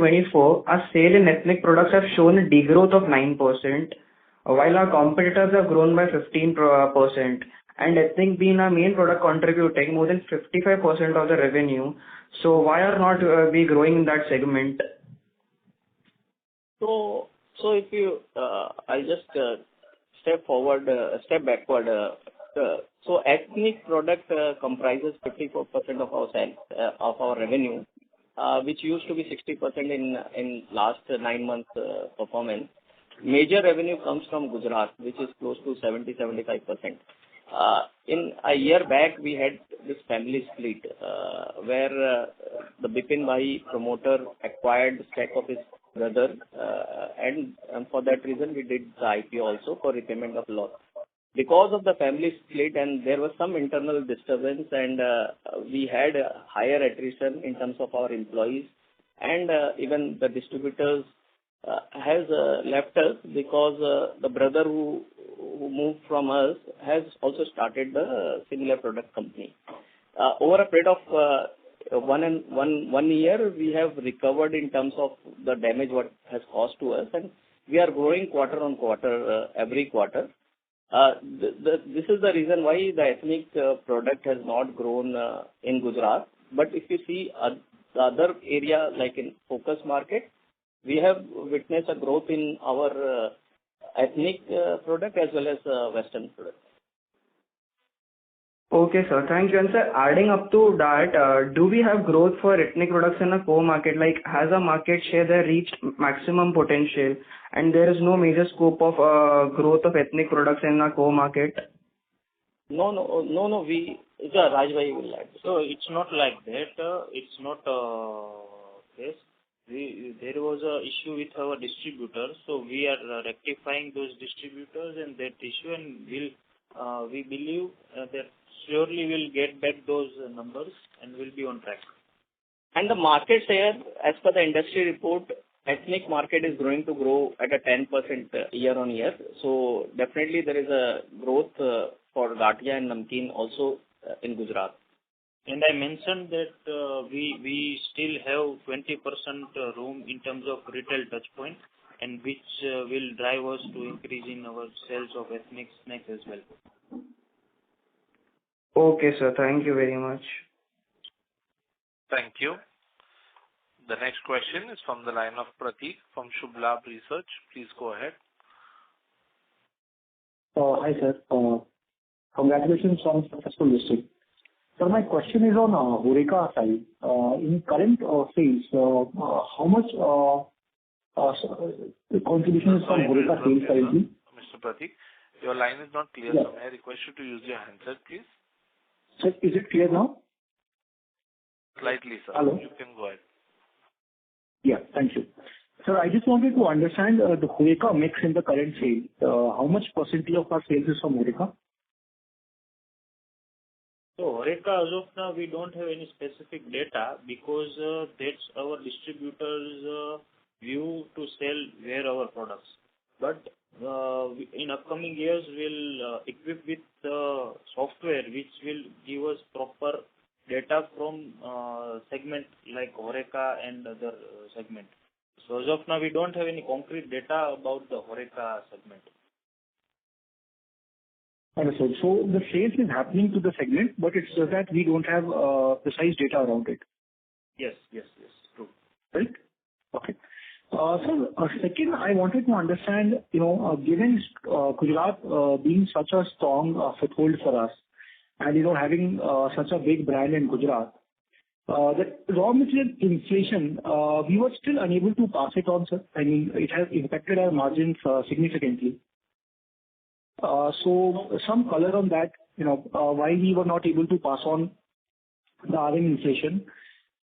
24, our sale in ethnic products have shown a degrowth of 9%, while our competitors have grown by 15%, and ethnic being our main product contributing more than 55% of the revenue. So why are not we growing in that segment? So if you, I'll just step backward. So ethnic product comprises 54% of our sales, of our revenue, which used to be 60% in last 9 months performance. Major revenue comes from Gujarat, which is close to 70-75%. In a year back, we had this family split, where the Bipin Bhai promoter acquired stock of his brother, and for that reason we did the IPO also for repayment of loss. Because of the family split and there was some internal disturbance, and we had higher attrition in terms of our employees, and even the distributors has left us because the brother who moved from us has also started the similar product company. Over a period of 1 year, we have recovered in terms of the damage what has caused to us, and we are growing quarter on quarter, every quarter. This is the reason why the ethnic product has not grown in Gujarat. But if you see the other area, like in focus market, we have witnessed a growth in our ethnic product as well as Western product. Okay, sir. Thank you. And sir, adding up to that, do we have growth for ethnic products in a core market? Like, has our market share there reached maximum potential, and there is no major scope of growth of ethnic products in our core market? No. Rajbhai will add. So it's not like that. It's not yes. There was a issue with our distributors, so we are rectifying those distributors and that issue, and we believe that surely we'll get back those numbers and we'll be on track. And the market share, as per the industry report, ethnic market is going to grow at a 10% year on year. So definitely there is a growth for Gatia and Namkeen also in Gujarat. And I mentioned that we still have 20% room in terms of retail touch point, and which will drive us to increase in our sales of ethnic snacks as well. Okay, sir. Thank you very much. Thank you. The next question is from the line of Pratik from Shubh Labh Research. Please go ahead. Hi, sir. Congratulations on successful listing. So my question is on HoReCa side. In current sales, how much contribution is from HoReCa sales currently? Mr. Pratik, your line is not clear. So may I request you to use your handset, please? Sir, is it clear now? Slightly, sir. Hello? You can go ahead. Yeah, thank you. Sir, I just wanted to understand the HoReCa mix in the current sale. How much percentage of our sales is from HoReCa? So HoReCa, as of now, we don't have any specific data because that's our distributors' view to sell where our products. But in upcoming years, we'll equip with software which will give us proper data from segment like HoReCa and other segment. So as of now, we don't have any concrete data about the HoReCa segment. Understood. So the sales is happening to the segment, but it's just that we don't have precise data around it. Yes, true. Right? Okay. So second, I wanted to understand, given Gujarat being such a strong foothold for us, and having such a big brand in Gujarat, the raw material inflation, we were still unable to pass it on, sir. I mean, it has impacted our margins significantly. So some color on that, why we were not able to pass on the RM inflation.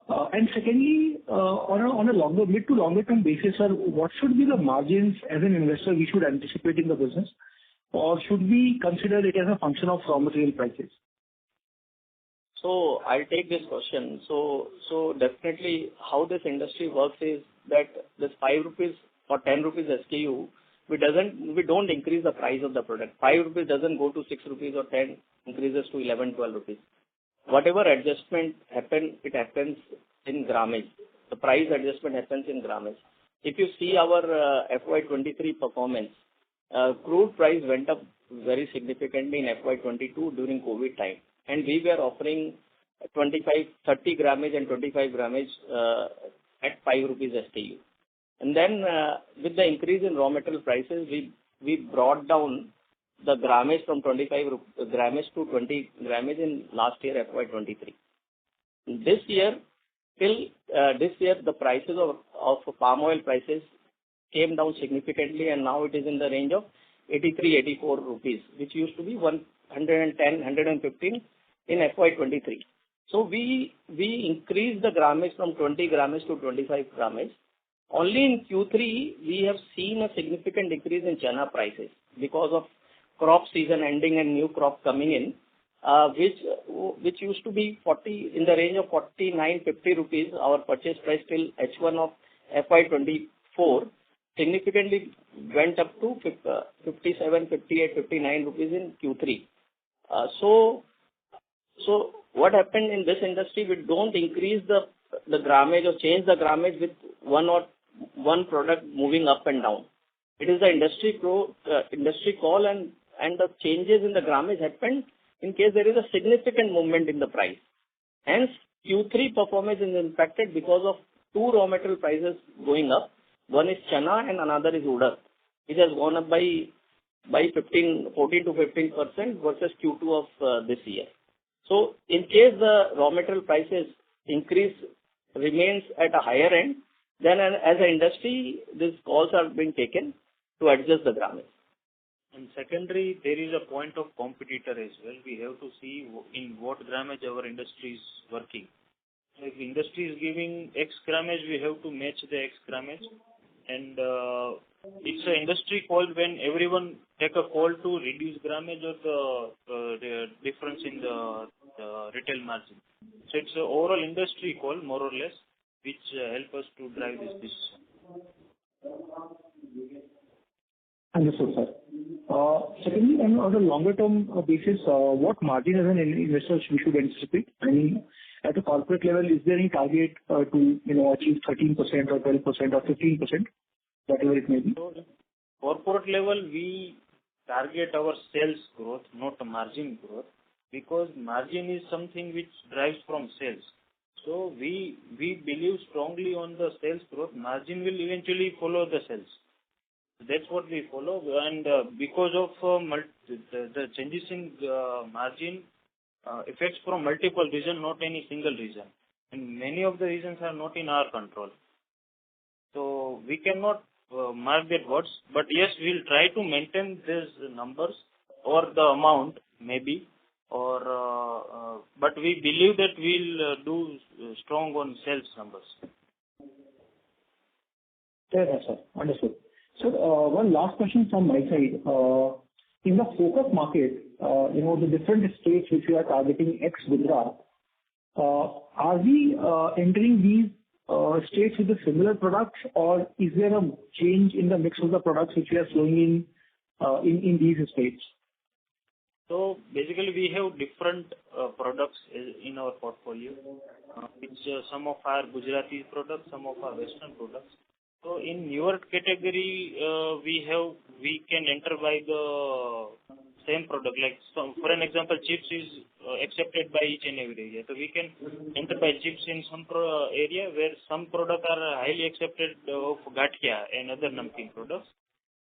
And secondly, on a mid to longer term basis, sir, what should be the margins as an investor we should anticipate in the business? Or should we consider it as a function of raw material prices? So I'll take this question. So definitely how this industry works is that this 5 rupees or 10 rupees SKU, we don't increase the price of the product. 5 rupees doesn't go to 6 rupees or 10 increases to 11, 12 rupees. Whatever adjustment happen, it happens in grammage. the price adjustment happens in grammage. If you see our FY23 performance, crude price went up very significantly in FY22 during COVID time, and we were offering 30 grammage and 25 grammage at 5 rupees STU. And then with the increase in raw material prices, we brought down the grammage from 25 grammage to 20 grammage in last year FY23. This year, the prices of palm oil prices came down significantly, and now it is in the range of 84 rupees, which used to be 115 in FY23. So we increased the grammage from 20 grammage to 25 grammage. Only in Q3 we have seen a significant decrease in chana prices because of crop season ending and new crop coming in, which used to be in the range of 49-50 rupees. Our purchase price till H1 of FY24 significantly went up to 57, 58, 59 rupees in Q3. So what happened in this industry? We don't increase the grammage or change the grammage with one product moving up and down. It is the industry call, and the changes in the grammage happen in case there is a significant movement in the price. Hence, Q3 performance is impacted because of two raw material prices going up. One is chana and another is udad, which has gone up by 14 to 15% versus Q2 of this year. So, in case the raw material prices increase remains at a higher end, then as an industry, these calls are being taken to adjust the grammage. And secondary, there is a point of competitor as well. We have to see in what grammage our industry is working. So if industry is giving X grammage, we have to match the X grammage. And it's an industry call when everyone take a call to reduce grammage or the difference in the retail margin. So it's an overall industry call, more or less, which help us to drive this decision. Understood, sir. Secondly, on a longer term basis, what margin as an investor we should anticipate? I mean, at a corporate level, is there any target to achieve 13% or 12% or 15%, whatever it may be? So, corporate level, we target our sales growth, not margin growth, because margin is something which drives from sales. So we believe strongly on the sales growth. Margin will eventually follow the sales. That's what we follow, and because of the changes in margin affects from multiple reasons, not any single reason, and many of the reasons are not in our control. So we cannot mark that words, but yes, we'll try to maintain these numbers or the amount maybe, or but we believe that we'll do strong on sales numbers. Fair enough, sir. Understood. So, one last question from my side. In the focus market, the different states which we are targeting ex-Gujarat, are we entering these states with the similar products, or is there a change in the mix of the products which we are flowing in these states? So basically, we have different products in our portfolio. It's some of our Gujarati products, some of our Western products. So in newer category, we can enter by the same product. Like for an example, chips is accepted by each and every area. So we can enter by chips in some area where some products are highly accepted of gatia and other namkeen products,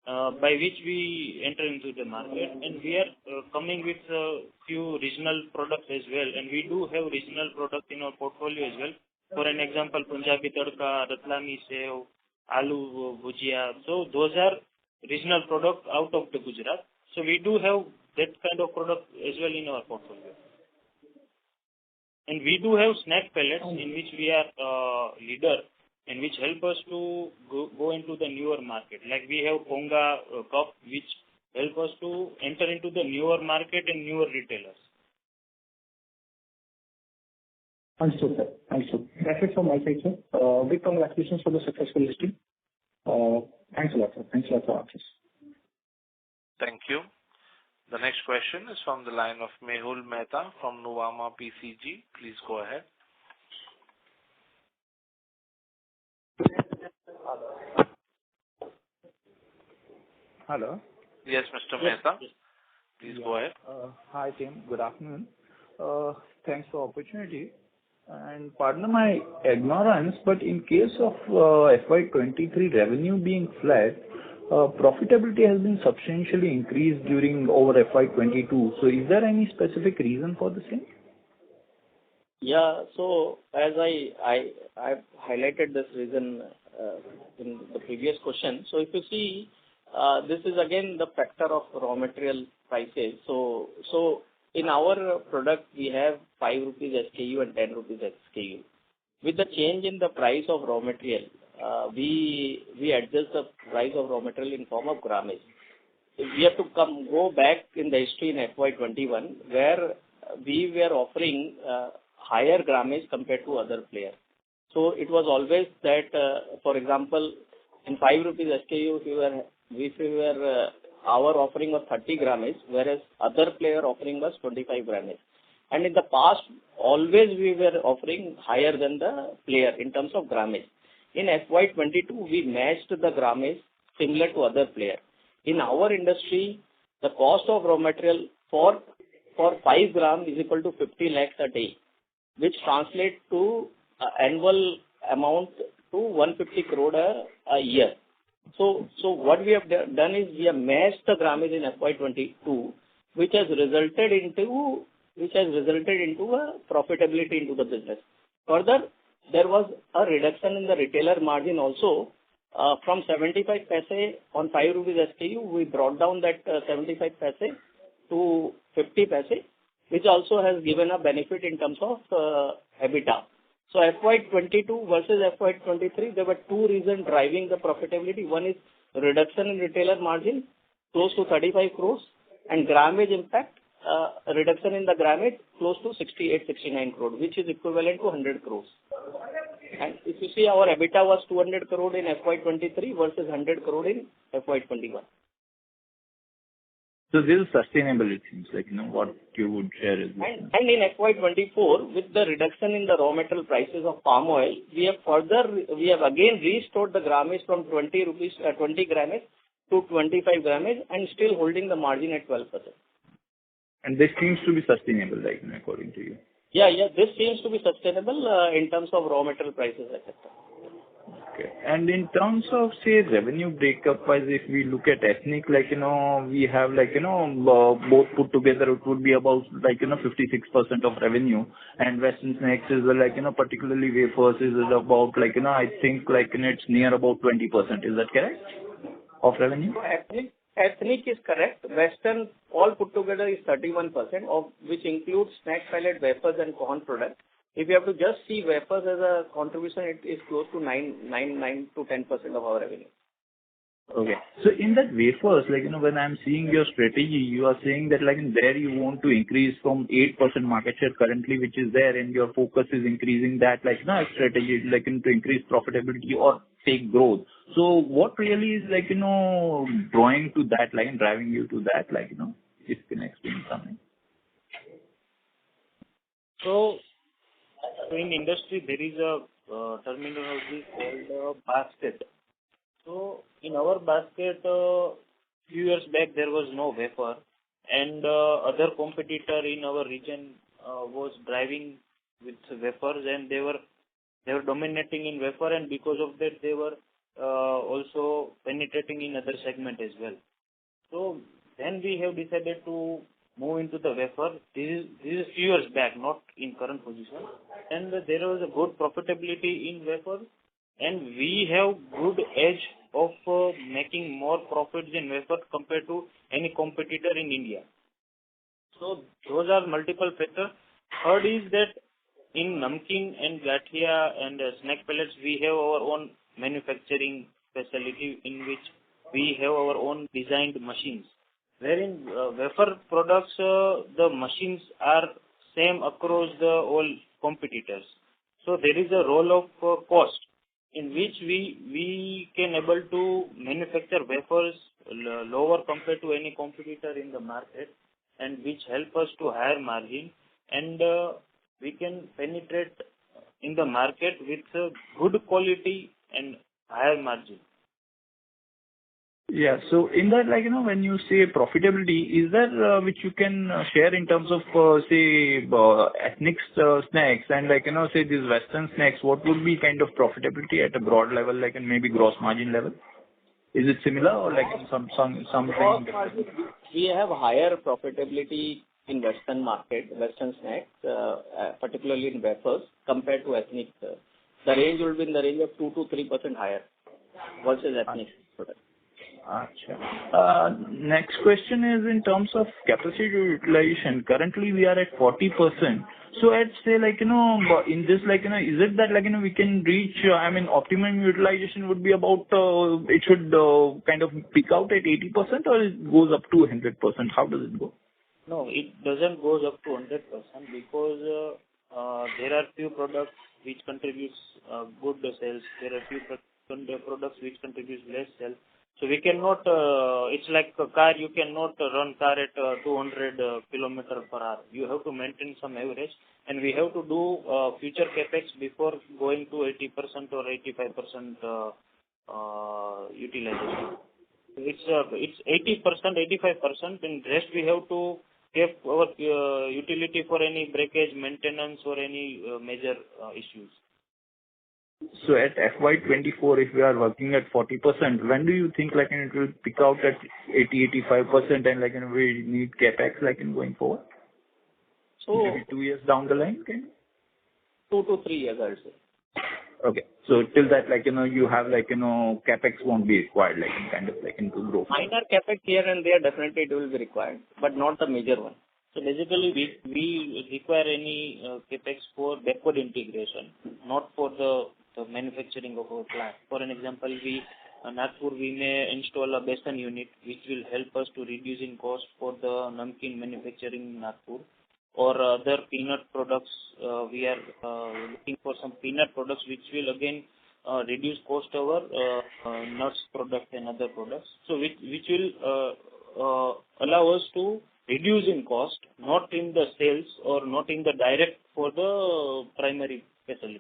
by which we enter into the market. And we are coming with a few regional products as well. And we do have regional products in our portfolio as well. For an example, Punjabi tadka, Ratlami sev, Aloo bhujia. So those are regional products out of the Gujarat. So we do have that kind of product as well in our portfolio. And we do have snack pellets in which we are leader and which help us to go into the newer market. Like we have Ponga cup, which help us to enter into the newer market and newer retailers. Understood, sir. Understood. That's it from my side, sir. Big congratulations for the successful listing. Thanks a lot, sir. Thanks a lot for answers. Thank you. The next question is from the line of Mehul Mehta from Nuvama PCG. Please go ahead. Hello. Yes, Mr. Yes. Mehta. Please go ahead. Hi, team. Good afternoon. Thanks for opportunity. And pardon my ignorance, but in case of FY23 revenue being flat, profitability has been substantially increased during over FY22. So is there any specific reason for the same? Yeah. So as I've highlighted this reason in the previous question. So if you see, this is again the factor of raw material prices. So in our product, we have 5 rupees SKU and 10 rupees SKU. With the change in the price of raw material, we adjust the price of raw material in form of grammage. We have to go back in the history in FY21, where we were offering higher grammage compared to other players. So it was always that, for example, in 5 rupees SKU, our offering was 30 grammage, whereas other player offering was 25 grammage. And in the past, always we were offering higher than the player in terms of grammage. In FY22, we matched the grammage similar to other player. In our industry, the cost of raw material for 5 gram is equal to 50 lakhs a day, which translates to annual amount to 150 crore a year. So what we have done is we have matched the grammage in FY22, which has resulted into a profitability into the business. Further, there was a reduction in the retailer margin also. From 75 paise on 5 rupees SKU, we brought down that 75 paise to 50 paise, which also has given a benefit in terms of EBITDA. So FY22 versus FY23, there were two reasons driving the profitability. One is reduction in retailer margin, close to 35 crores, and grammage impact, reduction in the grammage, close to 68-69 crores, which is equivalent to 100 crores. And if you see, our EBITDA was 200 crore in FY23 versus 100 crore in FY21. So this is sustainable, it seems like, what you would share is. And in FY24, with the reduction in the raw material prices of palm oil, we have again restored the grammage from 20 grammage to 25 grammage and still holding the margin at 12%. And this seems to be sustainable, according to you. Yeah, this seems to be sustainable in terms of raw material prices, etc. Okay. And in terms of, say, revenue breakup wise, if we look at ethnic, we have, both put together, it would be about, 56% of revenue. And Western snacks is, particularly wafers is about, I think, it's near about 20%. Is that correct? Of revenue? So ethnic is correct. Western, all put together, is 31%, of which includes snack pellet, wafers, and corn product. If you have to just see wafers as a contribution, it is close to 9 to 10% of our revenue. Okay. So in that wafers, when I'm seeing your strategy, you are saying that there you want to increase from 8% market share currently, which is there, and your focus is increasing that, strategy, to increase profitability or take growth. So what really is, drawing to that line, driving you to that, if you can explain something. So in industry, there is a terminology called basket. So in our basket, few years back there was no wafer, and other competitor in our region was driving with wafers, and they were dominating in wafer, and because of that they were also penetrating in other segment as well. So then we have decided to move into the wafer. This is few years back, not in current position. And there was a good profitability in wafer, and we have good edge of making more profits in wafer compared to any competitor in India. So those are multiple factors. Third is that in namkeen and gathia and snack pellets, we have our own manufacturing facility in which we have our own designed machines. Wherein wafer products, the machines are same across the all competitors. So there is a role of cost in which we can able to manufacture wafers lower compared to any competitor in the market, and which help us to higher margin, and we can penetrate in the market with good quality and higher margin. Yeah. So in that, like, when you say profitability, is there which you can share in terms of, say, ethnic snacks and, like, say these Western snacks, what would be kind of profitability at a broad level, like, and maybe gross margin level? Is it similar or like in something different? We have higher profitability in Western market, Western snacks, particularly in wafers, compared to ethnic. The range will be in the range of 2 to 3% higher versus ethnic product. Next question is in terms of capacity utilization. Currently, we are at 40%. So I'd say, like, in this, like, is it that, like, we can reach, optimum utilization would be about, it should kind of peak out at 80% or it goes up to 100%? How does it go? No, it doesn't goes up to 100% because there are few products which contributes good sales. There are few products which contributes less sales. So we cannot, it's like a car, you cannot run car at 200 kilometer per hour. You have to maintain some average, and we have to do future capex before going to 80% or 85% utilization. It's 80%, 85%, and rest we have to keep our utility for any breakage, maintenance, or any major issues. So at FY24, if we are working at 40%, when do you think, like, it will pick out at 80-85% and, like, we need capex, like, in going forward? So maybe 2 years down the line, can 2 to 3 years, I would say. Okay. So till that, like, you have, like, capex won't be required, like, in kind of, like, into growth. Minor capex here and there, definitely it will be required, but not the major one. So basically, we require any capex for backward integration, not for the manufacturing of our plant. For an example, Nagpur, we may install a besan unit which will help us to reduce in cost for the namkeen manufacturing in Nagpur. Or other peanut products, we are looking for some peanut products which will again reduce cost over nuts product and other products. So which will allow us to reduce in cost, not in the sales or not in the direct for the primary facility.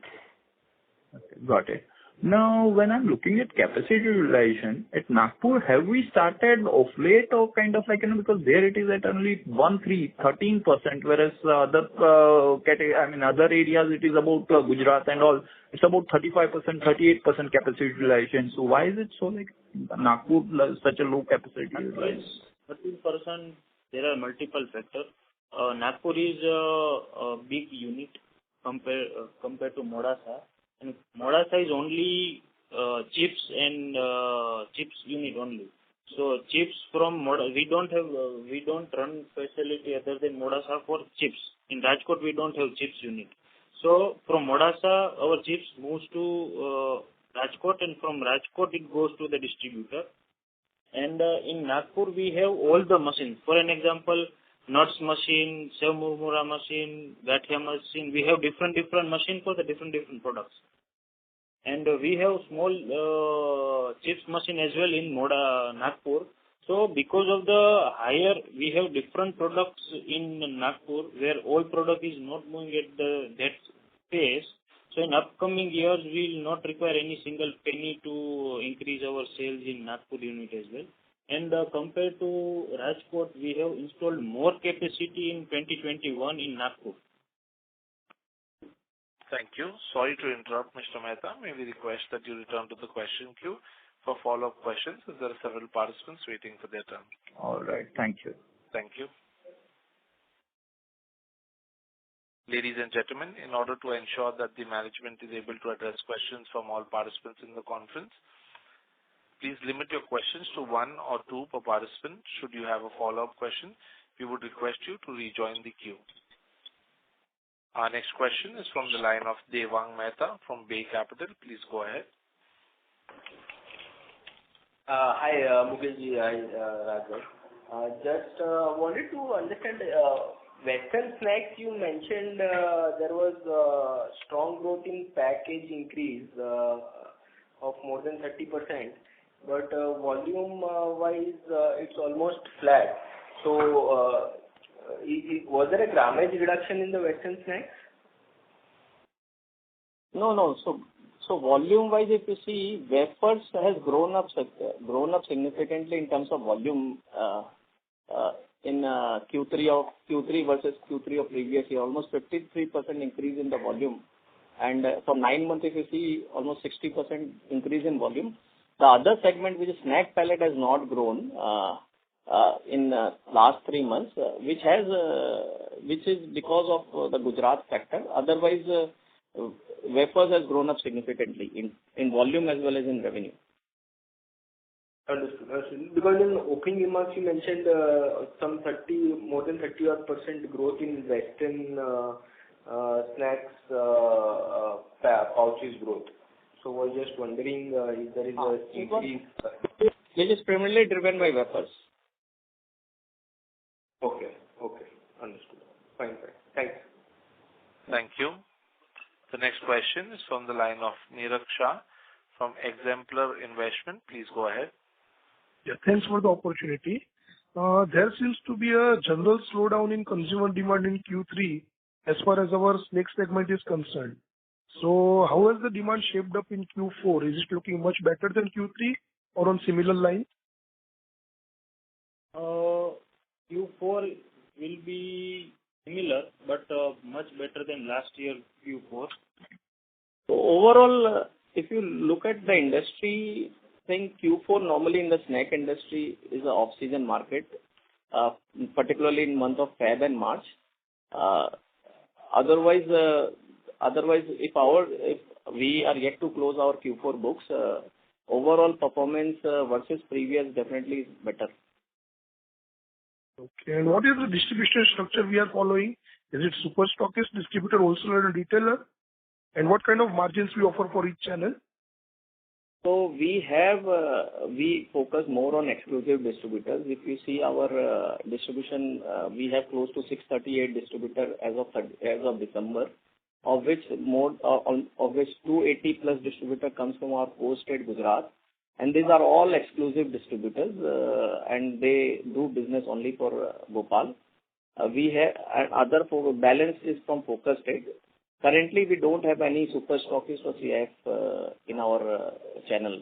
Okay, got it. Now, when I'm looking at capacity utilization at Nagpur, have we started off late or kind of like, because there it is at only 13%, whereas other areas it is about Gujarat and all, it's about 35%, 38% capacity utilization. So why is it so like Nagpur such a low capacity utilization? 13%, there are multiple factors. Nagpur is a big unit compared to Modasa. And Modasa is only chips and chips unit only. So chips from Modasa, we don't run facility other than Modasa for chips. In Rajkot we don't have chips unit. So from Modasa our chips moves to Rajkot, and from Rajkot it goes to the distributor. And in Nagpur we have all the machines. For an example, nuts machine, sev murmura machine, gathia machine. We have different machine for the different products. And we have small chips machine as well in Nagpur. So because of the higher, we have different products in Nagpur where all product is not moving at that pace. So in upcoming years, we will not require any single penny to increase our sales in Nagpur unit as well. And compared to Rajkot, we have installed more capacity in 2021 in Nagpur. Thank you. Sorry to interrupt, Mr. Mehta. May we request that you return to the question queue for follow-up questions, as there are several participants waiting for their turn. All right. Thank you. Thank you. Ladies and gentlemen, in order to ensure that the management is able to address questions from all participants in the conference, please limit your questions to 1 or 2 per participant. Should you have a follow-up question, we would request you to rejoin the queue. Our next question is from the line of Devang Mehta from Bay Capital. Please go ahead. Hi, Mukeshji. Hi, Rajat. Just wanted to understand, Western snacks, you mentioned there was strong growth in package increase of more than 30%, but volume-wise, it's almost flat. So, was there a grammage reduction in the Western snacks? No. So volume-wise, if you see, wafers has grown up significantly in terms of volume in Q3 versus Q3 of previous year, almost 53% increase in the volume. And for 9 months, if you see, almost 60% increase in volume. The other segment, which is snack pellet, has not grown in last 3 months, which is because of the Gujarat factor. Otherwise, wafers has grown up significantly in volume as well as in revenue. Understood. Because in opening remarks, you mentioned more than 30% growth in Western snacks pouches growth. So I was just wondering if there is an increase. It is primarily driven by wafers. Okay. Understood. Fine. Thanks. Thank you. The next question is from the line of Neeraj Shah from Exemplar Investment. Please go ahead. Yeah, thanks for the opportunity. There seems to be a general slowdown in consumer demand in Q3 as far as our snack segment is concerned. So how has the demand shaped up in Q4? Is it looking much better than Q3 or on similar lines? Q4 will be similar, but much better than last year Q4. So overall, if you look at the industry, I think Q4 normally in the snack industry is an off-season market, particularly in month of Feb and March. Otherwise, if we are yet to close our Q4 books, overall performance versus previous definitely is better. Okay. And what is the distribution structure we are following? Is it super stockist, distributor, wholesaler, and retailer? And what kind of margins we offer for each channel? So we focus more on exclusive distributors. If you see our distribution, we have close to 638 distributors as of December, of which 280 plus distributor comes from our core state Gujarat, and these are all exclusive distributors, and they do business only for Gopal. We have other balance is from focus state. Currently, we don't have any super stockist or CIF in our channel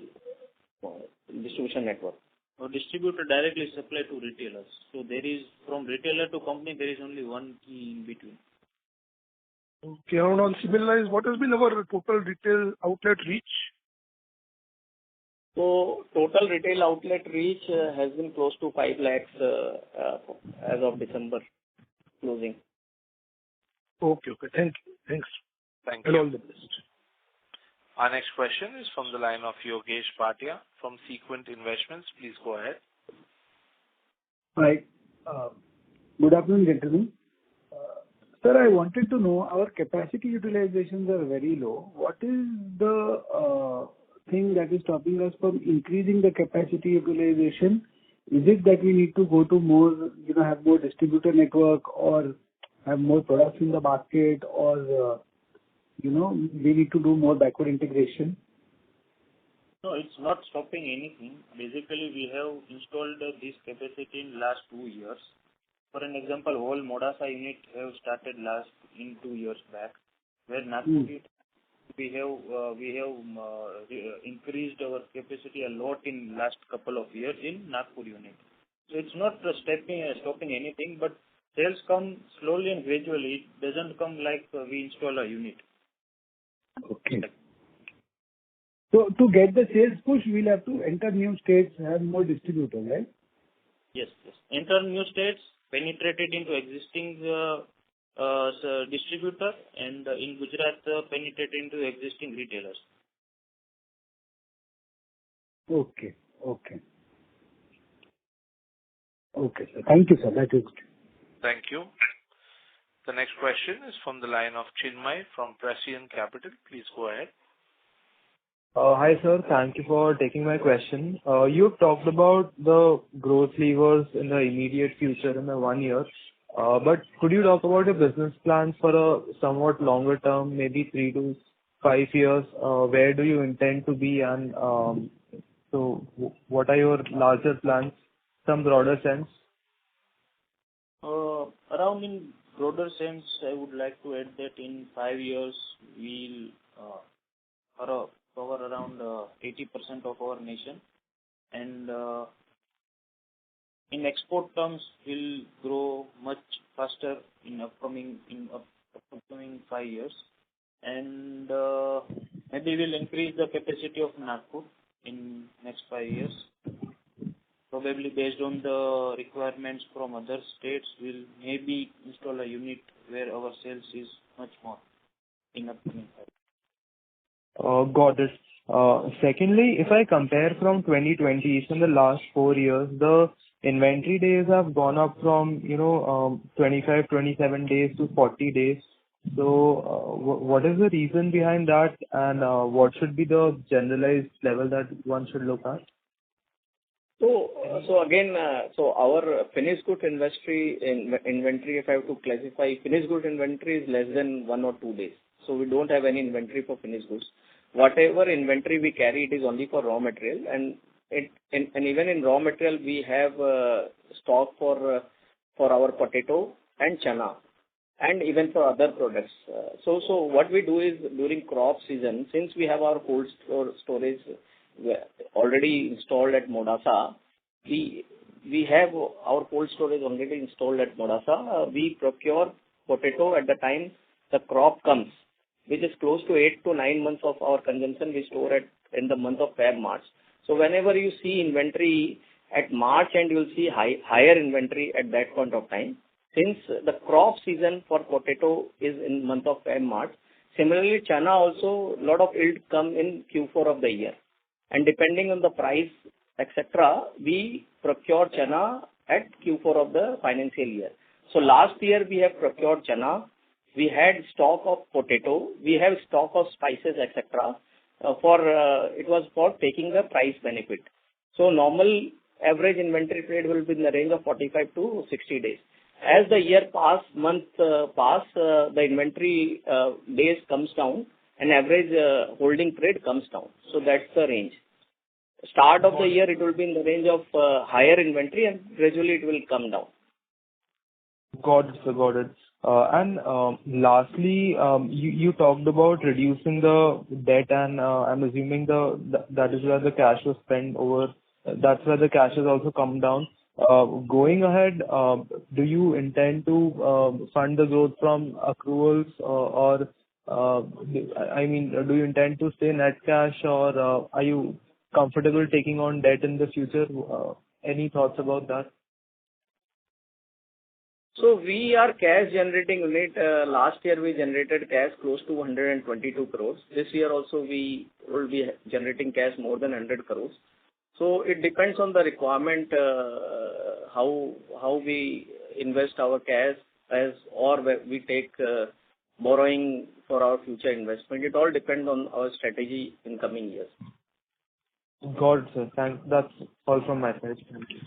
distribution network. Our distributor directly supply to retailers. So there is, from retailer to company, there is only one key in between. Okay. And on similar lines, what has been our total retail outlet reach? So total retail outlet reach has been close to 5 lakhs as of December closing. Okay. Thank you. Thanks. Thank And you. all the best. Our next question is from the line of Yogesh Bhatia from Sequent Investments. Please go ahead. Hi. Good afternoon, gentlemen. Sir, I wanted to know, our capacity utilizations are very low. What is the thing that is stopping us from increasing the capacity utilization? Is it that we need to go to more, have more distributor network, or have more products in the basket, or we need to do more backward integration? No, it's not stopping anything. Basically, we have installed this capacity in last 2 years. For an example, whole Modasa unit have started in 2 years back, where Nagpur we have increased our capacity a lot in last couple of years in Nagpur unit. So it's not stopping anything, but sales come slowly and gradually. It doesn't come like we install a unit. Okay. So to get the sales push, we'll have to enter new states, have more distributors, right? Yes. Enter new states, penetrated into existing distributor, and in Gujarat, penetrate into existing retailers. Okay, sir. Thank you, sir. That is good. Thank you. The next question is from the line of Chinmay from Prescient Capital. Please go ahead. Hi, sir. Thank you for taking my question. You've talked about the growth levers in the immediate future in the 1 year. But could you talk about your business plans for a somewhat longer term, maybe 3 to 5 years? Where do you intend to be, and so what are your larger plans, some broader sense? Around in broader sense, I would like to add that in 5 years, we'll cover around 80% of our nation, and in export terms will grow much faster in upcoming 5 years, and maybe we'll increase the capacity of Nagpur in next 5 years. Probably based on the requirements from other states, we'll maybe install a unit where our sales is much more in upcoming 5 years. Got it. Secondly, if I compare from 2020, so in the last 4 years, the inventory days have gone up from 25, 27 days to 40 days. So, what is the reason behind that, and what should be the generalized level that one should look at? So again, our finished goods inventory, if I have to classify, finished goods inventory is less than 1 or 2 days. So we don't have any inventory for finished goods. Whatever inventory we carry, it is only for raw material, and even in raw material we have stock for our potato and chana, and even for other products. So what we do is during crop season, since we have our cold storage already installed at Modasa, we have our cold storage already installed at Modasa. We procure potato at the time the crop comes, which is close to 8 to 9 months of our consumption. We store it in the month of Feb, March. So whenever you see inventory at March, and you will see higher inventory at that point of time, since the crop season for potato is in month of Feb, March. Similarly, chana also, lot of yield come in Q4 of the year. And depending on the price, etc., we procure chana at Q4 of the financial year. So last year we have procured chana, we had stock of potato, we have stock of spices, etc. It was for taking the price benefit. So normal average inventory period will be in the range of 45 to 60 days. As the year month pass, the inventory days comes down and average holding period comes down. So that's the range. Start of the year, it will be in the range of higher inventory, and gradually it will come down. Got it, sir. Got it. And lastly, you talked about reducing the debt, and I'm assuming that is where the cash was spent over. That's where the cash has also come down. Going ahead, do you intend to fund the growth from accruals, or do you intend to stay net cash, or are you comfortable taking on debt in the future? Any thoughts about that? So we are cash generating unit. Last year we generated cash close to 122 crores. This year also we will be generating cash more than 100 crores. So it depends on the requirement, how we invest our cash, or we take borrowing for our future investment. It all depends on our strategy in coming years. Got it, sir. Thanks. That's all from my side. Thank you.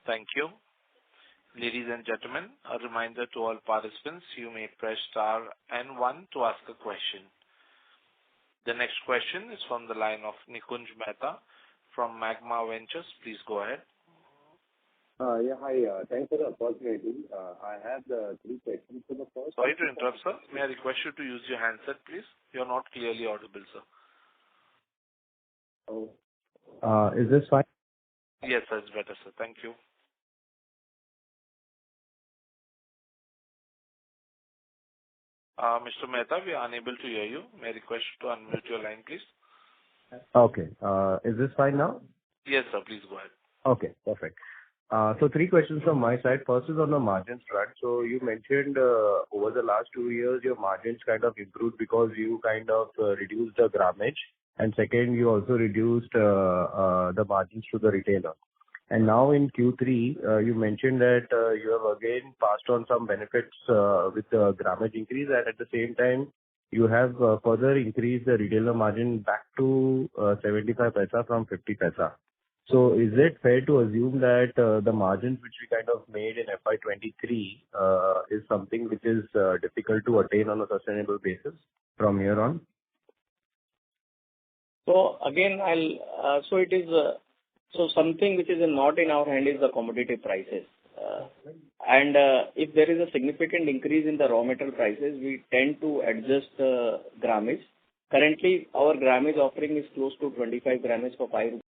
Thank you. Ladies and gentlemen, a reminder to all participants, you may press star and 1 to ask a question. The next question is from the line of Nikunj Mehta from Magma Ventures. Please go ahead. Yeah, hi. Thanks for the opportunity. I have 3 questions. For the first. Sorry to interrupt, sir. May I request you to use your handset, please? You're not clearly audible, sir. Oh. Is this fine? Yes, sir. It's better, sir. Thank you. Mr. Mehta, we are unable to hear you. May I request you to unmute your line, please? Okay. Is this fine now? Yes, sir. Please go ahead. Okay, perfect. So 3 questions from my side. First is on the margins front. So you mentioned over the last 2 years, your margins kind of improved because you kind of reduced the grammage. And second, you also reduced the margins to the retailer. And now in Q3, you mentioned that you have again passed on some benefits with the grammage increase, and at the same time, you have further increased the retailer margin back to 75 paisa from 50 paisa. So is it fair to assume that the margins which we kind of made in FY23 is something which is difficult to attain on a sustainable basis from here on? So again, it is something which is not in our hand is the commodity prices. And if there is a significant increase in the raw material prices, we tend to adjust the grammage. Currently, our grammage offering is close to 25 grammage for 5 rupees.